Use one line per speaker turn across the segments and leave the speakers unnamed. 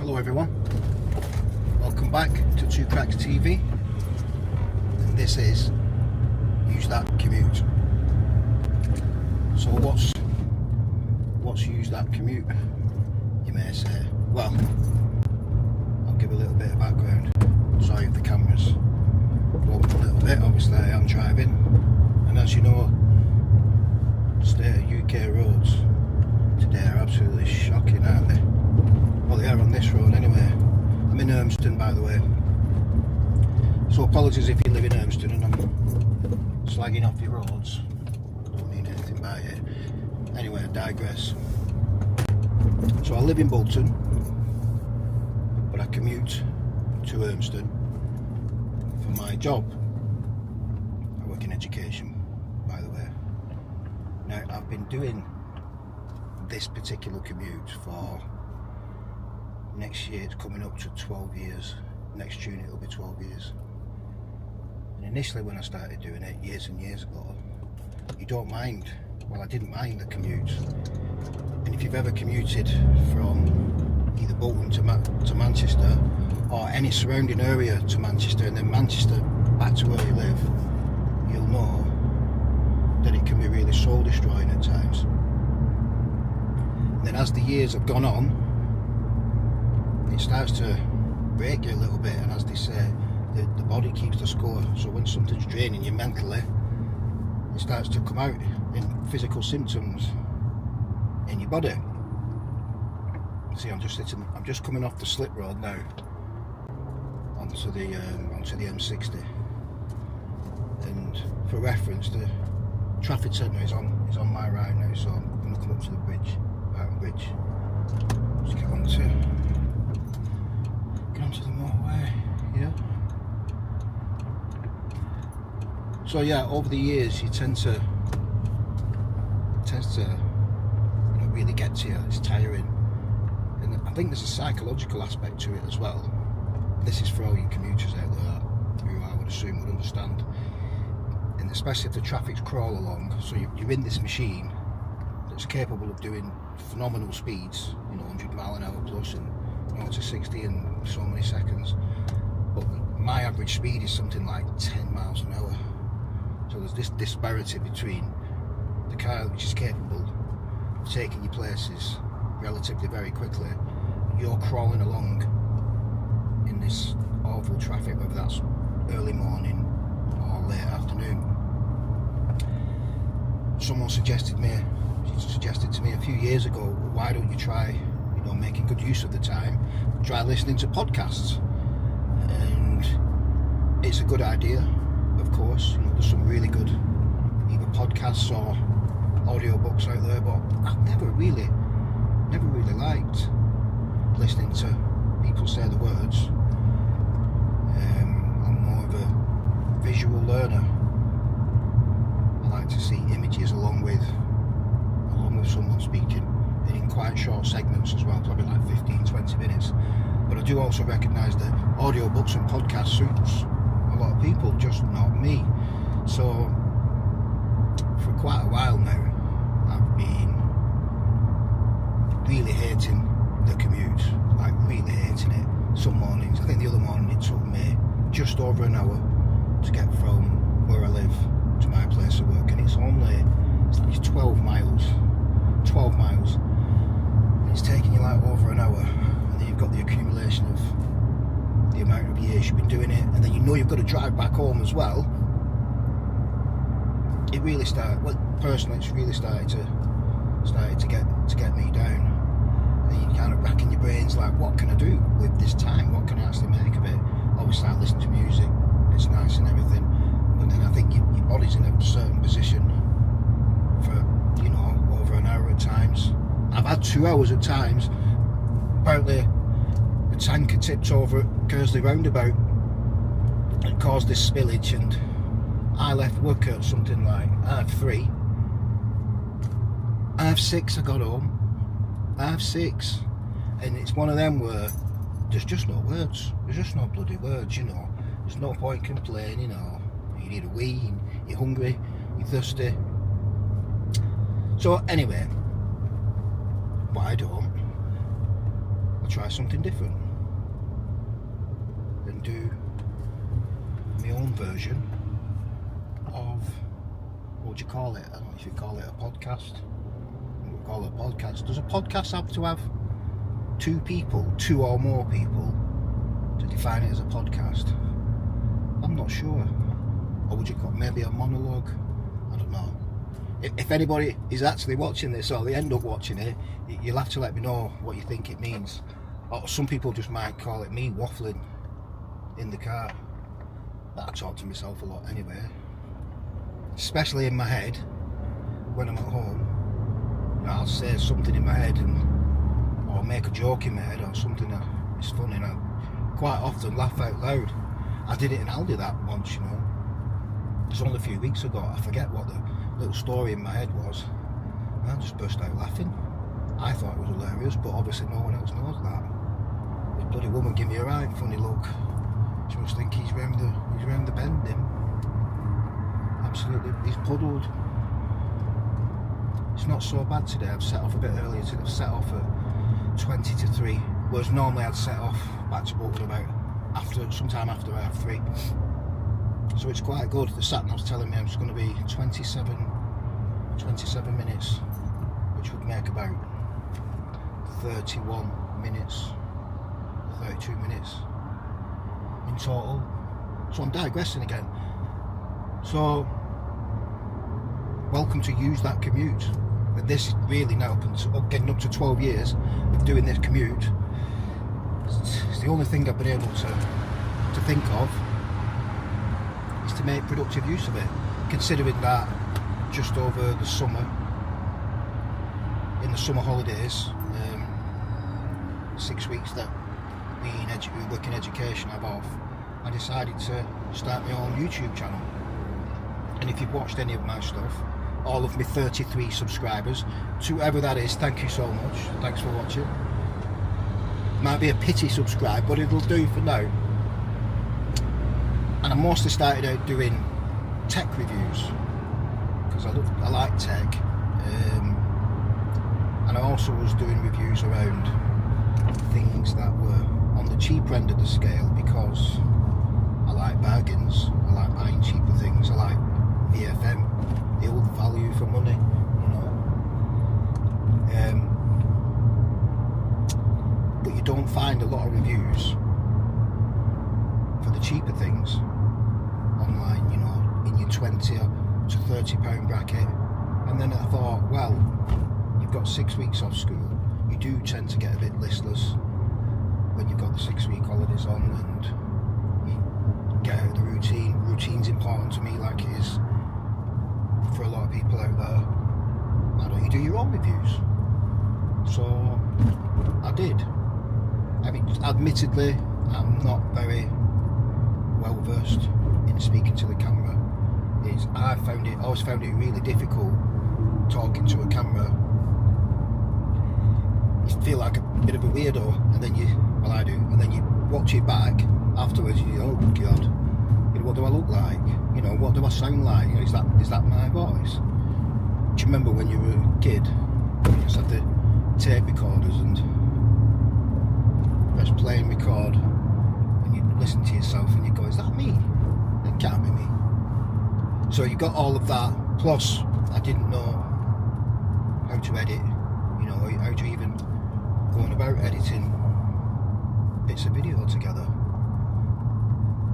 Hello everyone, welcome back to Two Cracks TV, and this is Use That Commute. So what's Use That Commute, you may say? Well, I'll give a little bit of background. Sorry if the camera's warped a little bit, obviously I am driving, and as you know, the state of UK roads today are absolutely shocking, aren't they? Well, they are on this road anyway. I'm in Urmston, by the way, so apologies if you live in Urmston and I'm slagging off your roads. Don't mean anything by it. Anyway, I digress. So I live in Bolton, but I commute to Urmston for my job. I work in education, by the way. Now, I've been doing this particular commute for, next year it's coming up to 12 years. Next June it'll be 12 years. And initially when I started doing it years and years ago, you don't mind. Well, I didn't mind the commute. And if you've ever commuted from either Bolton to Manchester, or any surrounding area to Manchester, and then Manchester back to where you live, you'll know that it can be really soul destroying at times. And then as the years have gone on, it starts to break you a little bit, and as they say, the body keeps the score. So when something's draining you mentally, it starts to come out in physical symptoms in your body. See, I'm just coming off the slip road now onto the M60, and for reference, the traffic signal is on my right now, so I'm going to come up to the bridge, Barton Bridge. Just get onto the motorway, yeah. So yeah, over the years you tends to really get to you. It's tiring, and I think there's a psychological aspect to it as well. This is for all you commuters out there who I would assume would understand, and especially if the traffic's crawl along. So you're in this machine that's capable of doing phenomenal speeds, 100 mile an hour plus, and 0 to 60 in so many seconds. But my average speed is something like 10 miles an hour. So there's this disparity between the car which is capable of taking you places relatively very quickly. You're crawling along in this awful traffic, whether that's early morning or late afternoon. Someone suggested to me a few years ago, why don't you try making good use of the time, try listening to podcasts. And it's a good idea, of course. There's some really good either podcasts or audiobooks out there, but I've never really liked listening to people say the words. I'm more of a visual learner. I like to see images along with someone speaking, and in quite short segments as well, probably like 15-20 minutes. But I do also recognise that audiobooks and podcasts suits a lot of people, just not me. So for quite a while now I've been really hating the commute, like really hating it. Some mornings, I think the other morning it took me just over an hour to get from where I live to my place of work, and it's like 12 miles. It's taking you like over an hour, and then you've got the accumulation of the amount of years you've been doing it, and then you've got to drive back home as well. It really personally it's really started to get me down. And you're kind of racking your brains like, what can I do with this time? What can I actually make of it? Obviously I listen to music, it's nice and everything, but then I think your body's in a certain position for over an hour at times. I've had 2 hours at times. Apparently the tanker tipped over at Kersley roundabout and caused this spillage, and I left work at something like 3:30. 6:30 I got home. 6:30, and it's one of them where there's just no words. There's just no bloody words, There's no point complaining, you need a wee, you're hungry, you're thirsty. So anyway, what I don't I'll try something different and do my own version of, what would you call it? I don't know if you call it a podcast. What would call it a podcast? Does a podcast have to have two or more people to define it as a podcast? I'm not sure. Or would you call it maybe a monologue? I don't know. If anybody is actually watching this, or they end up watching it, you'll have to let me know what you think it means. Or some people just might call it me waffling in the car. But I talk to myself a lot anyway, especially in my head when I'm at home. I'll say something in my head or make a joke in my head or something that is funny, and I quite often laugh out loud. I did it in Aldi that once, It's only a few weeks ago. I forget what the little story in my head was. I just burst out laughing. I thought it was hilarious, but obviously no one else knows that. This bloody woman gave me a right funny look. She must think he's round the bend, him. Absolutely, he's puddled. It's not so bad today. I've set off a bit earlier today. I've set off at 20 to 3, whereas normally I'd set off back to Bolton about sometime after 3:30. So it's quite good. The sat nav's telling me I'm just going to be 27 minutes, which would make about 31 minutes, 32 minutes in total. So I'm digressing again. So welcome to Use That Commute. And this is really now getting up to 12 years of doing this commute. It's the only thing I've been able to think of is to make productive use of it, considering that just over the summer, in the summer holidays, 6 weeks that we work in education have off, I decided to start my own YouTube channel. And if you've watched any of my stuff, all of my 33 subscribers, to whoever that is, thank you so much. Thanks for watching. Might be a pity subscribe, but it'll do for now. And I mostly started out doing tech reviews because I like tech, and I also was doing reviews around things that were on the cheaper end of the scale, because I like bargains, I like buying cheaper things, I like VFM, the old value for money, but you don't find a lot of reviews for the cheaper things online, in your 20 to 30 pound bracket. And then I thought, well, you've got 6 weeks off school, you do tend to get a bit listless when you've got the 6 week holidays on, and you get out of the routine. Routine's important to me, like it is for a lot of people out there. Why don't you do your own reviews? So I did. I mean, admittedly, I'm not very well versed in speaking to the camera. I always found it really difficult talking to a camera. You feel like a bit of a weirdo, and then I do, and then you watch it back afterwards, and you go, oh God, what do I look like? What do I sound like? Is that my voice? Do you remember when you were a kid, you just had the tape recorders and press play and record, and you listen to yourself and you go, is that me? It can't be me. So you got all of that, plus I didn't know how to edit, how to even go on about editing bits of video together.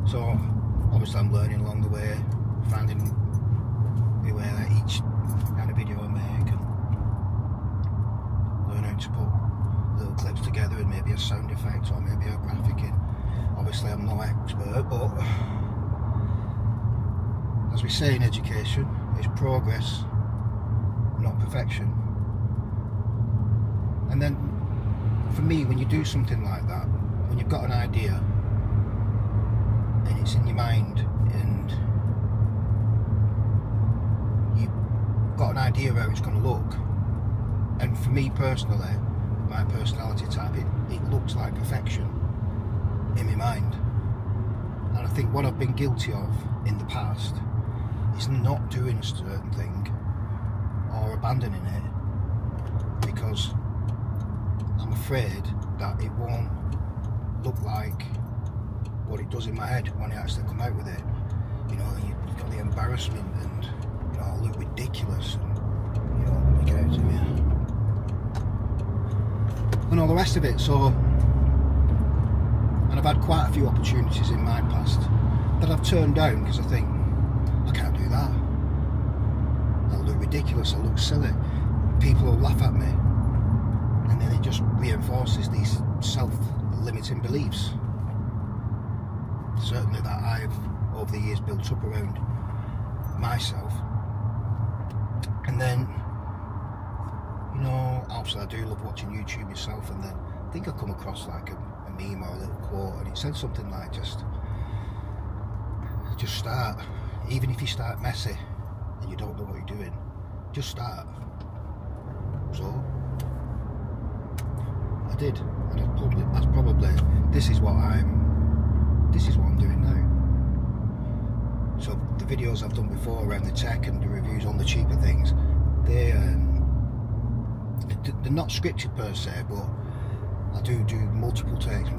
So obviously I'm learning along the way, finding my way at each kind of video I make, and learn how to put little clips together and maybe a sound effect or maybe a graphic in. Obviously I'm no expert, but as we say in education, it's progress, not perfection. And then for me, when you do something like that, when you've got an idea and it's in your mind, and you've got an idea of how it's going to look, and for me personally, my personality type, it looks like perfection in my mind. And I think what I've been guilty of in the past is not doing a certain thing or abandoning it because I'm afraid that it won't look like what it does in my head when I actually come out with it. You know, you've got the embarrassment and, you know, I look ridiculous and, you know, you get out to me. And all the rest of it. So, and I've had quite a few opportunities in my past that I've turned down because I think, I can't do that. I look ridiculous, I look silly. People will laugh at me. And then it just reinforces these self-limiting beliefs. Certainly that I've, over the years, built up around myself. And then, you know, obviously I do love watching YouTube myself, and then I think I come across like a meme or a little quote, and it said something like just start. Even if you start messy and you don't know what you're doing, just start. So I did, and that's probably this is what I'm doing now. So the videos I've done before around the tech and the reviews on the cheaper things, they're not scripted per se, but I do multiple takes, I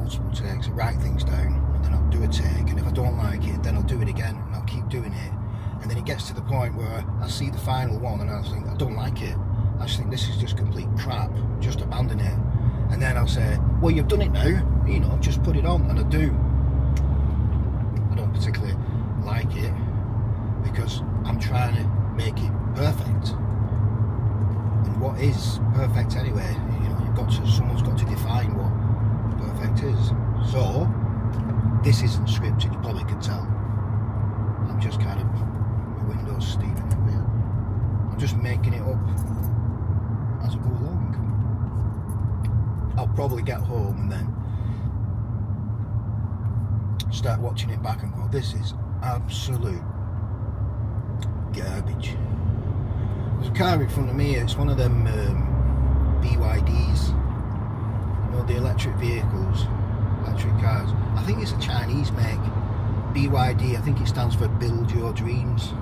write things down, and then I'll do a take, and if I don't like it, then I'll do it again, and I'll keep doing it, and then it gets to the point where I see the final one, and I think, I don't like it, I just think this is just complete crap, just abandon it, and then I'll say, well, you've done it now, you know, just put it on, and I do. I don't particularly like it, because I'm trying to make it perfect. And what is perfect anyway? You know, someone's got to define what perfect is. So this isn't scripted, you probably can tell. I'm just kind of my windows steaming up here. I'm just making it up as I go along. I'll probably get home and then start watching it back and go, this is absolute garbage. There's a car in front of me, it's one of them BYDs, you know, the electric vehicles, electric cars. I think it's a Chinese make, BYD, I think it stands for Build Your Dreams.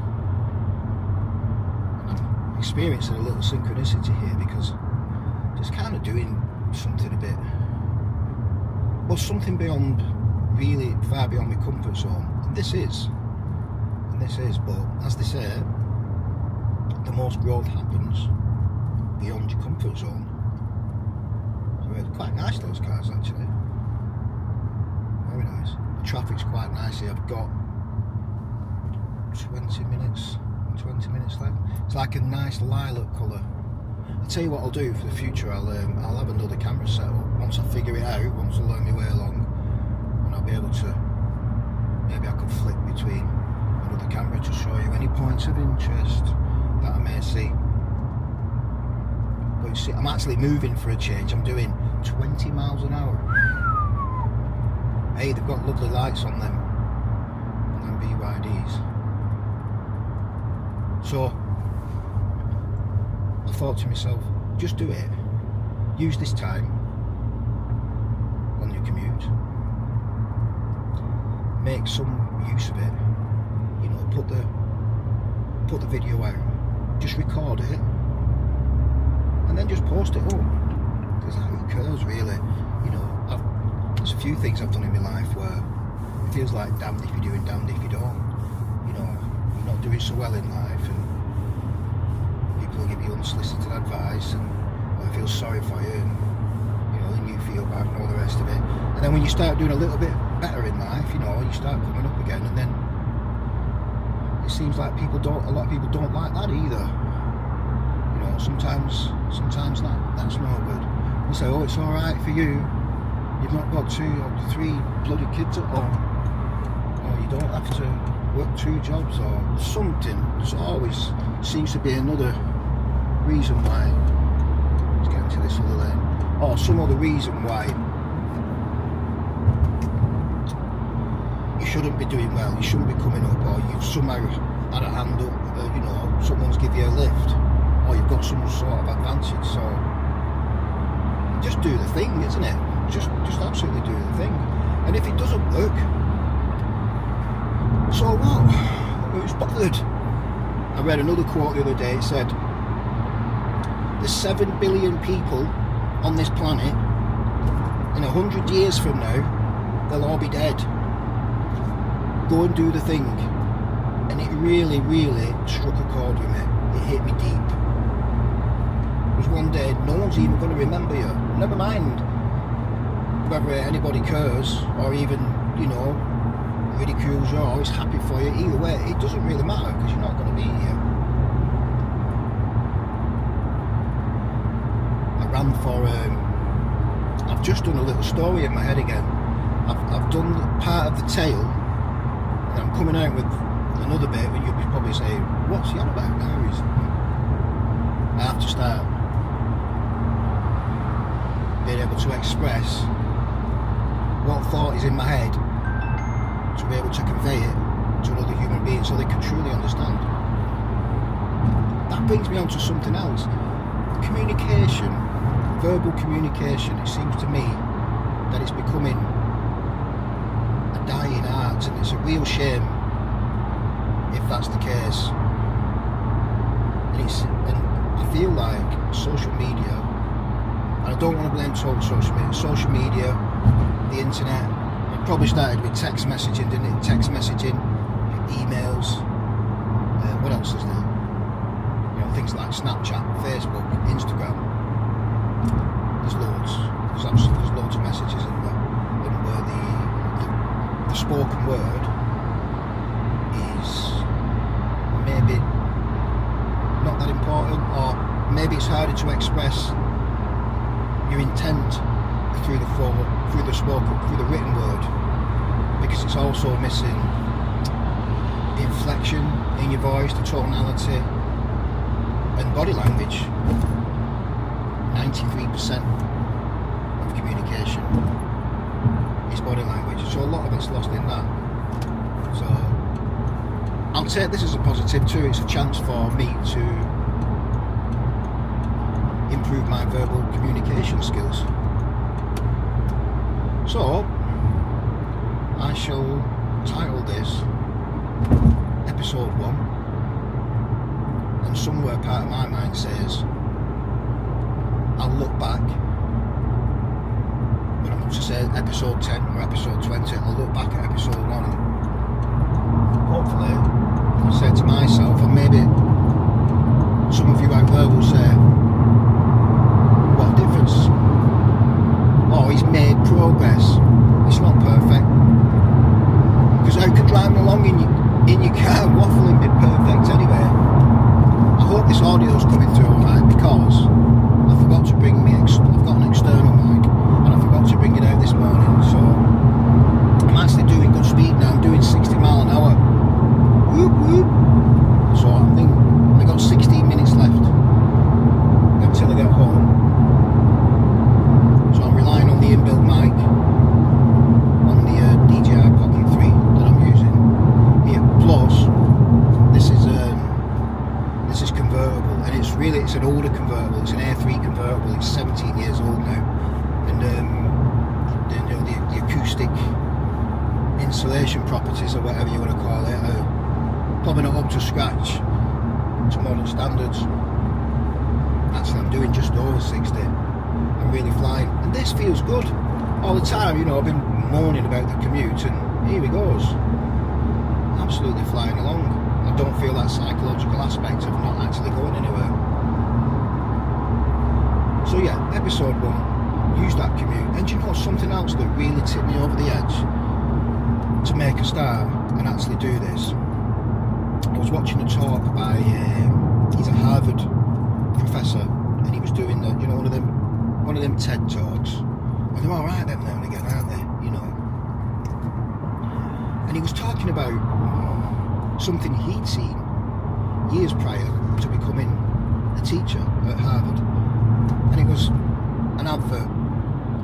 And I'm experiencing a little synchronicity here because just kind of doing something a bit, well, something beyond, really far beyond my comfort zone. And this is, but as they say, the most growth happens beyond your comfort zone. So they're quite nice, those cars, actually. Very nice. The traffic's quite nice here. I've got 20 minutes left. It's like a nice lilac colour. I'll tell you what I'll do for the future. I'll have another camera set up once I figure it out, once I learn my way along, and I'll be able to, maybe I could flick between another camera to show you any points of interest that I may see. But you see, I'm actually moving for a change. I'm doing 20 miles an hour. Hey, they've got lovely lights on them BYDs. So I thought to myself, just do it. Use this time on your commute. Make some use of it. You know, put the video out. Just record it and then just post it up, because who cares really? You know, there's a few things I've done in my life where it feels like damned if you do and damned if you don't. You know, you're not doing so well in life, and people will give you unsolicited advice, and I feel sorry for you, and you know, then you feel bad and all the rest of it. And then when you start doing a little bit better in life, you know, you start coming up again, and then it seems like a lot of people don't like that either. You know, sometimes that's no good. You say, oh, it's alright for you, you've not got 2 or 3 bloody kids at home, or you don't have to work 2 jobs or something. There's always seems to be another reason why, let's get into this other lane, or some other reason why you shouldn't be doing well, you shouldn't be coming up, or you've somehow had a hand up, you know, someone's give you a lift, or you've got some sort of advantage. So just do the thing, isn't it? Just absolutely do the thing. And if it doesn't work, so what? Who's bothered? I read another quote the other day. It said, there's 7 billion people on this planet, 100 years from now, they'll all be dead. Go and do the thing. And it really, really struck a chord with me. It hit me deep. Because one day, no one's even going to remember you. Never mind whether anybody cares or even, you know, ridicules you or is happy for you. Either way, it doesn't really matter because you're not going to be here. I ran for, I've just done a little story in my head again. I've done part of the tale and I'm coming out with another bit and you'll be probably saying, what's he on about now? I have to start being able to express what thought is in my head to be able to convey it to another human being so they can truly understand. That brings me on to something else. Communication, verbal communication, it seems to me that it's becoming a dying art, and it's a real shame if that's the case. And I feel like social media, and I don't want to blame social media, the internet, it probably started with text messaging, didn't it? Text messaging, emails, what else is there? You know, things like Snapchat, Facebook, Instagram. There's loads of messages in there, and where the spoken word is maybe not that important, or maybe it's harder to express your intent through the written word, because it's also missing the inflection in your voice, the tonality, and body language. 93% of communication is body language, so a lot of it's lost in that. So I'll take this as a positive too. It's a chance for me to improve my verbal communication skills. So I shall title this episode 1, and somewhere part of my mind says I'll look back when I'm to say episode 10 or episode 20. I'll look back at episode 1 and hopefully I'll say to myself, and maybe some of you out there will say, what difference? Oh, he's made progress. It's not perfect. Because how can driving along in your car waffling be perfect anyway? I hope this audio's coming through alright, because I forgot to bring I've got an external mic and I forgot to bring it out this morning, so I'm actually doing good speed now. I'm doing 60 mile an hour. Whoop whoop. So I think I got 16 minutes left until I get home. So I'm relying on the inbuilt mic on the DJI Pocket 3 that I'm using here. Plus this is convertible, and it's an older convertible. It's an A3 convertible. It's 17 years old now, and the acoustic insulation properties, or whatever you want to call it, are probably not up to scratch to modern standards. Actually, I'm doing just over 60. I'm really flying, and this feels good all the time. You know, I've been moaning about the commute, and here it goes. Absolutely flying along. I don't feel that psychological aspect of not actually going anywhere. So yeah, episode 1, use that commute. And do you know something else that really tipped me over the edge to make a start and actually do this? I was watching a talk by he's a Harvard professor, and he was doing one of them TED talks. And they're alright them now and again, aren't they? You know. And he was talking about something he'd seen years prior to becoming a teacher at Harvard, and it was an advert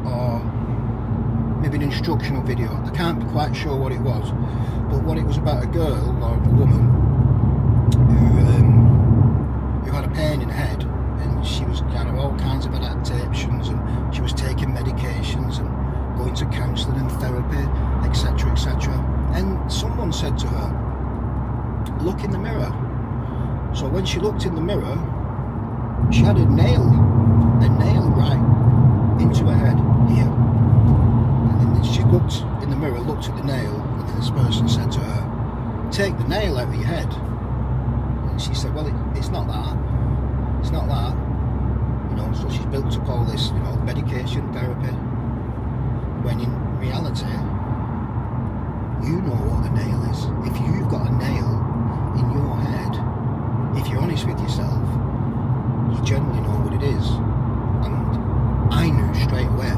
or maybe an instructional video. I can't be quite sure what it was, but what it was about, a girl or a woman who had a pain in the head, and she was kind of all kinds of adaptations, and she was taking medications and going to counselling and therapy, etc, etc. And someone said to her, look in the mirror. So when she looked in the mirror, she had a nail right into her head here. looked in the mirror, looked at the nail, and then this person said to her, take the nail out of your head. And she said, well, it's not that. It's not that. You know, so she's built up all this, you know, medication, therapy. When in reality, you know what the nail is. If you've got a nail in your head, if you're honest with yourself, you generally know what it is. And I knew straight away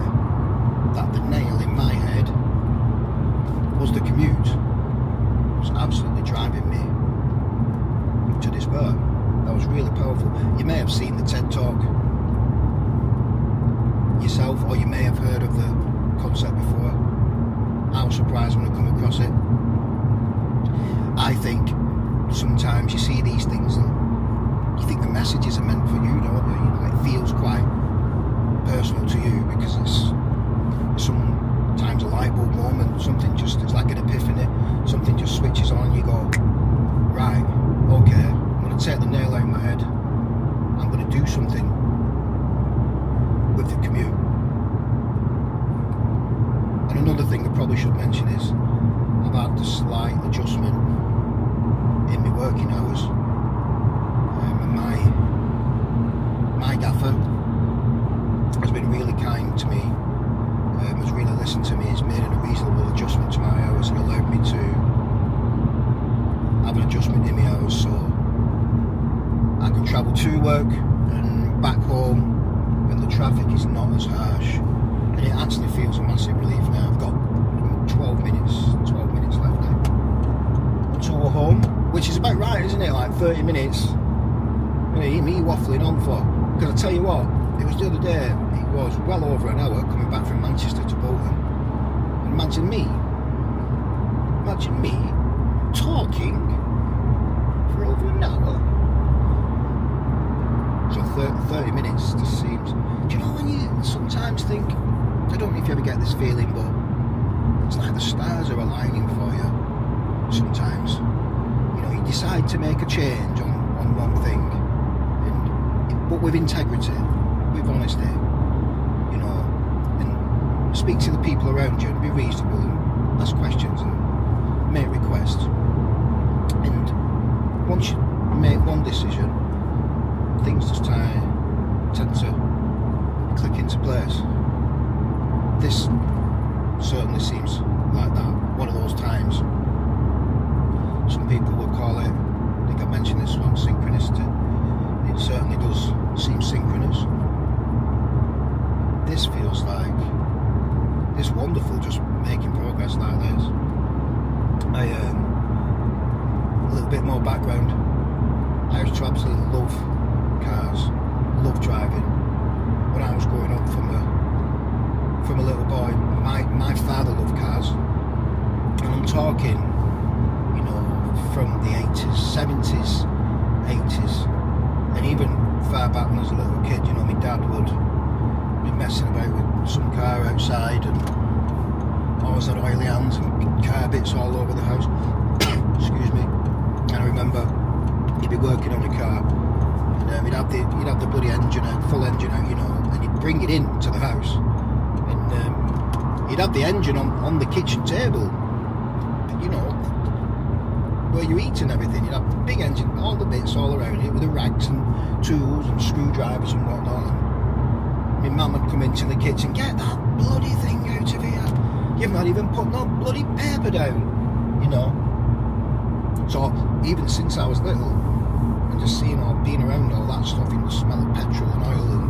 that the nail in my head was the commute. It was absolutely driving me to despair. That was really powerful. You may have seen the TED Talk yourself, or you may have heard of the concept before. I was surprised when I come across it. I think sometimes you see these things and you think the messages are meant for you, don't you? You know, it feels quite personal to you because it's sometimes a light bulb moment, something just, it's like an epiphany, something just switches on, you go, right, okay, I'm going to take the nail out of my head, I'm going to do something with the commute. And another thing I probably should mention is I've had a slight adjustment in my working hours. And my gaffer has been really kind to me, has really listened to me, has made a reasonable adjustment to my hours and allowed me to have an adjustment in my hours so I can travel to work and back home when the traffic is not as harsh. And it actually feels a massive relief now. I've got 12 minutes left now to go home, which is about right, isn't it? Like 30 minutes. You know, me waffling on for. Because I tell you what, it was the other day, it was well over an hour coming back from Manchester to Bolton. And imagine me talking for over an hour. So 30 minutes just seems. Do you know when you sometimes think, I don't know if you ever get this feeling, but it's like the stars are aligning for you sometimes. You know, you decide to make a change on one thing, but with integrity, with honesty, you know, and speak to the people around you and be reasonable and ask questions and make requests. And once you make one decision, things just tend to click into place. This certainly seems like that, one of those times. Some people will call it, I think I mentioned this one, synchronicity. It certainly does seem synchronous. This feels like it's wonderful just making progress like this. A little bit more background. I used to absolutely love cars, love driving. When I was growing up from a little boy, my father loved cars. And I'm talking, you know, from the 80s, 70s, 80s, and even far back when I was a little kid, you know, my dad would be messing about with some car outside and always had oily hands and car bits all over the house. Excuse me. And I remember he'd be working on a car and he'd have the bloody engine out, full engine out, you know, and he'd bring it in to the house and he'd have the engine on the kitchen table, you know, where you eat and everything. You'd have the big engine, all the bits all around it with the rags and tools and screwdrivers and whatnot. And my mum would come into the kitchen, get that bloody thing out of here. You've not even put no bloody paper down, you know. So even since I was little, and just seeing all, being around all that stuff, you know, the smell of petrol and oil, and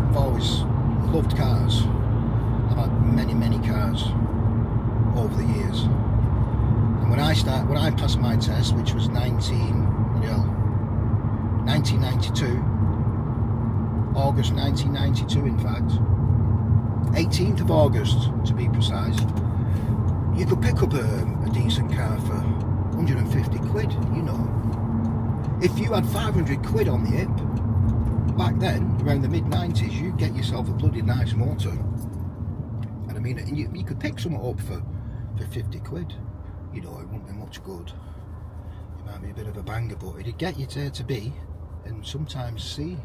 I've always loved cars. I've had many cars over the years. When I passed my test, which was 1992, August 1992 in fact, 18th of August to be precise, you could pick up a decent car for 150 quid, you know. If you had 500 quid on the hip, back then, around the mid-90s, you'd get yourself a bloody nice motor. And I mean, and you could pick something up for 50 quid. You know, it wouldn't be much good. It might be a bit of a banger, but it'd get you to A to B, and sometimes C.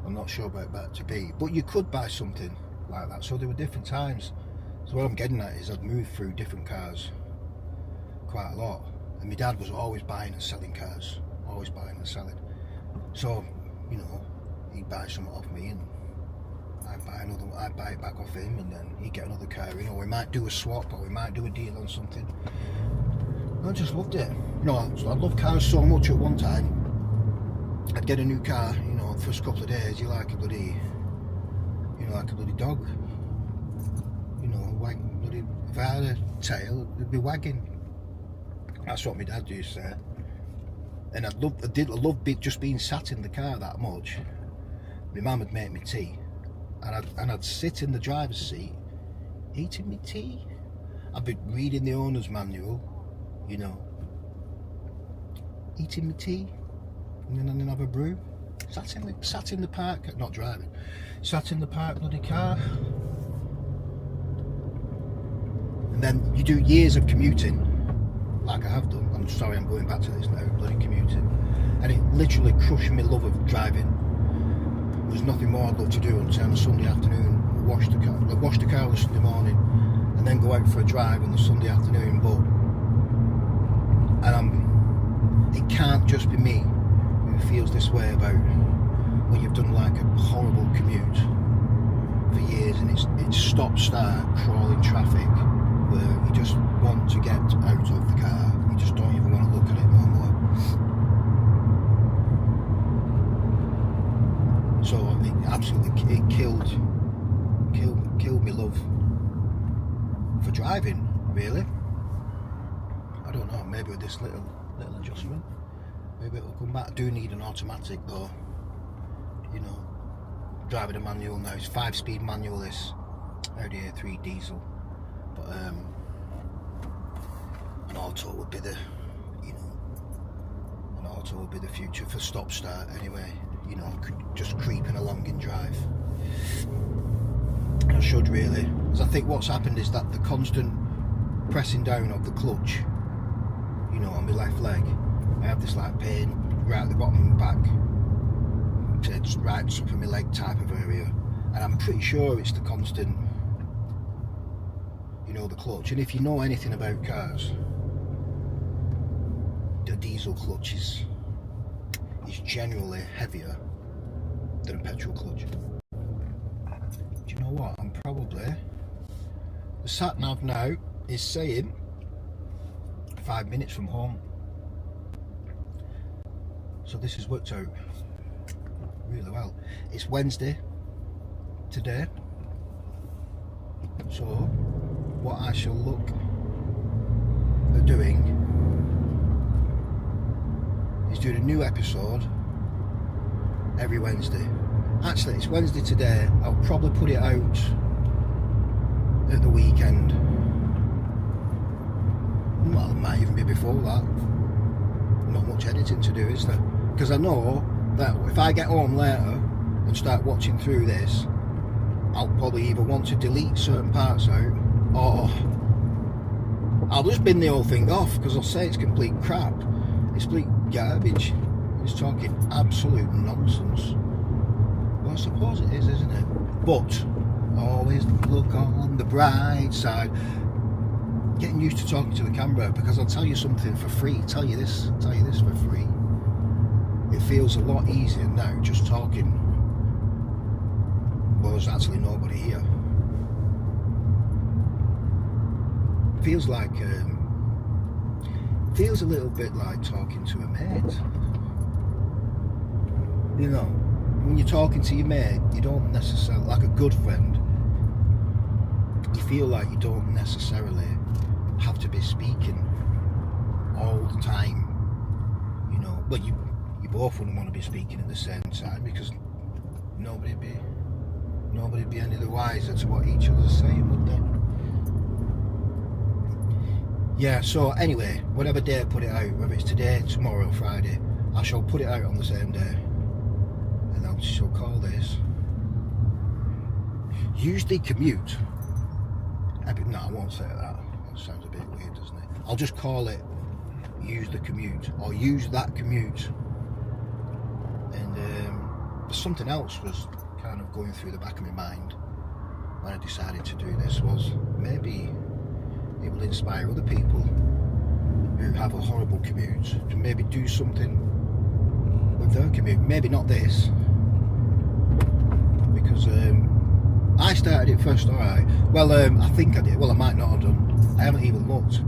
I'm not sure about that to B, but you could buy something like that. So there were different times So what I'm getting at is I'd moved through different cars quite a lot, and my dad was always buying and selling cars, always buying and selling. So, you know, he'd buy something off me and I'd buy it back off him, and then he'd get another car in, or we might do a swap, or we might do a deal on something. I just loved it. You know, I loved cars so much at one time. I'd get a new car, you know, the first couple of days, you like a bloody dog. You know, if I had a tail, it'd be wagging. That's what my dad used to say. And I loved just being sat in the car that much. My mum would make me tea, and I'd sit in the driver's seat eating me tea. I'd be reading the owner's manual, you know, eating me tea, and then have a brew. Sat in the park, not driving, sat in the park bloody car. And then you do years of commuting, like I have done. I'm sorry, I'm going back to this now, bloody commuting. And it literally crushed my love of driving. There's nothing more I'd love to do until on a Sunday afternoon, wash the car on a Sunday morning, and then go out for a drive on the Sunday afternoon. It can't just be me who feels this way about when you've done like a horrible commute for years, and it's stop-start crawling traffic where you just want to get out of the car, you just don't even want to look at it no more. So it killed me love for driving, really. I don't know, maybe with this little adjustment, maybe it'll come back. I do need an automatic though, you know. Driving a manual now, it's 5-speed manual, this Audi A3 diesel, but an auto would be the, you know, an auto would be the future for stop start anyway, you know, just creeping along in drive. I should really, because I think what's happened is that the constant pressing down of the clutch, you know, on my left leg, I have this like pain right at the bottom of my back, just right up in my leg type of area, and I'm pretty sure it's the constant, you know, the clutch. And if you know anything about cars, the diesel clutch is generally heavier than a petrol clutch. Do you know what? I'm probably, the sat nav now is saying 5 minutes from home, so this has worked out really well. It's Wednesday today, so what I shall look at doing is doing a new episode every Wednesday. Actually, it's Wednesday today. I'll probably put it out at the weekend. Well, it might even be before that. Not much editing to do, is there? Because I know that if I get home later and start watching through this, I'll probably either want to delete certain parts out, or I'll just bin the whole thing off, because I'll say it's complete crap, it's complete garbage, it's talking absolute nonsense. Well, I suppose it is, isn't it? But always look on the bright side. Getting used to talking to the camera, because I'll tell you something for free, tell you this for free. It feels a lot easier now just talking. Well, there's actually nobody here. Feels like, feels a little bit like talking to a mate. You know, when you're talking to your mate, you don't necessarily, like a good friend, you feel like you don't necessarily have to be speaking all the time, you know. But you both wouldn't want to be speaking at the same time, because nobody'd be any the wiser to what each other's saying, would they? Yeah, so anyway, whatever day I put it out, whether it's today, tomorrow, Friday, I shall put it out on the same day, and I shall call this UseThatCommute. No, I won't say that. That sounds a bit weird, doesn't it? I'll just call it UseThatCommute, or UseThatCommute. And something else was kind of going through the back of my mind. when I decided to do this was maybe it will inspire other people who have a horrible commute to maybe do something with their commute. Maybe not this, because I started it first, alright. Well, I think I did. Well, I might not have done. I haven't even looked.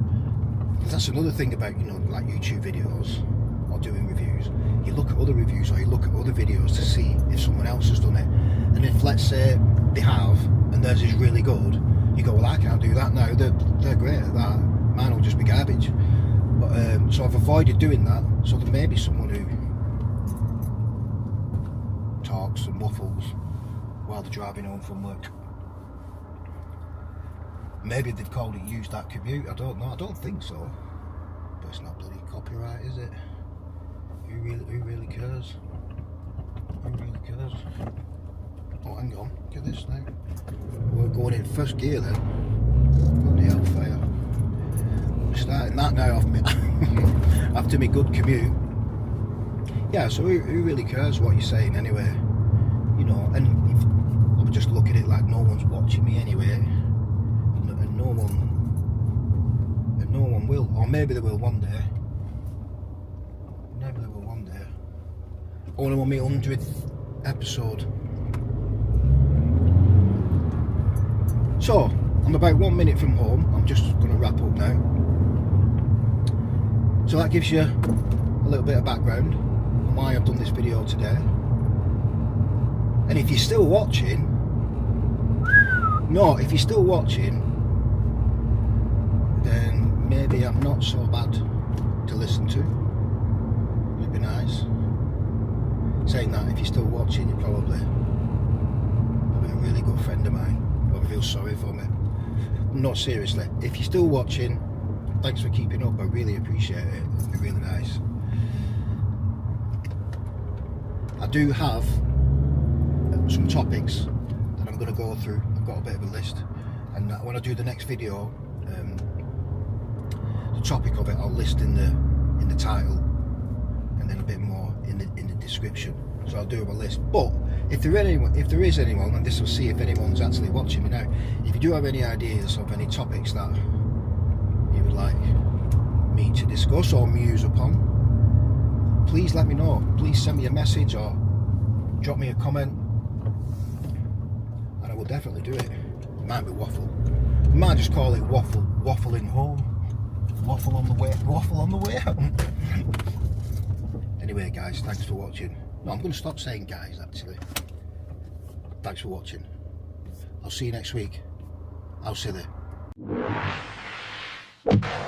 Because that's another thing about, you know, like YouTube videos or doing reviews. You look at other reviews or you look at other videos to see if someone else has done it. And if, let's say, they have, and theirs is really good, you go, well, I can't do that now. They're great at that. Mine will just be garbage. But so I've avoided doing that. So there may be someone who talks and waffles while they're driving home from work. Maybe they've called it UseThatCommute. I don't know. I don't think so. But it's not bloody copyright, is it? Who really cares? Who really cares? Oh, hang on. Look at this now. We're going in first gear then. Bloody hellfire. We're starting that now off me after me good commute. Yeah, so who really cares what you're saying anyway? You know, and I would just look at it like no one's watching me anyway, and no one will, or maybe they will one day. Maybe they will one day. Only on my 100th episode. So I'm about 1 minute from home. I'm just going to wrap up now. So that gives you a little bit of background on why I've done this video today. And if you're still watching, if you're still watching, then maybe I'm not so bad to listen to. It'd be nice. Saying that, if you're still watching, you're probably a really good friend of mine. But I feel sorry for me. No, seriously, if you're still watching, thanks for keeping up. I really appreciate it. It'd be really nice. I do have some topics that I'm going to go through. I've got a bit of a list, and when I do the next video, the topic of it I'll list in the title, and then a bit more in the description. So I'll do a list. But if there is anyone, and this will see if anyone's actually watching me now, if you do have any ideas of any topics that you would like me to discuss or muse upon, please let me know. Please send me a message or drop me a comment, and I will definitely do it. It might be waffle. I might just call it waffling home. Waffle on the way home. Anyway, guys, thanks for watching. No, I'm going to stop saying guys, actually. Thanks for watching. I'll see you next week. I'll see you there.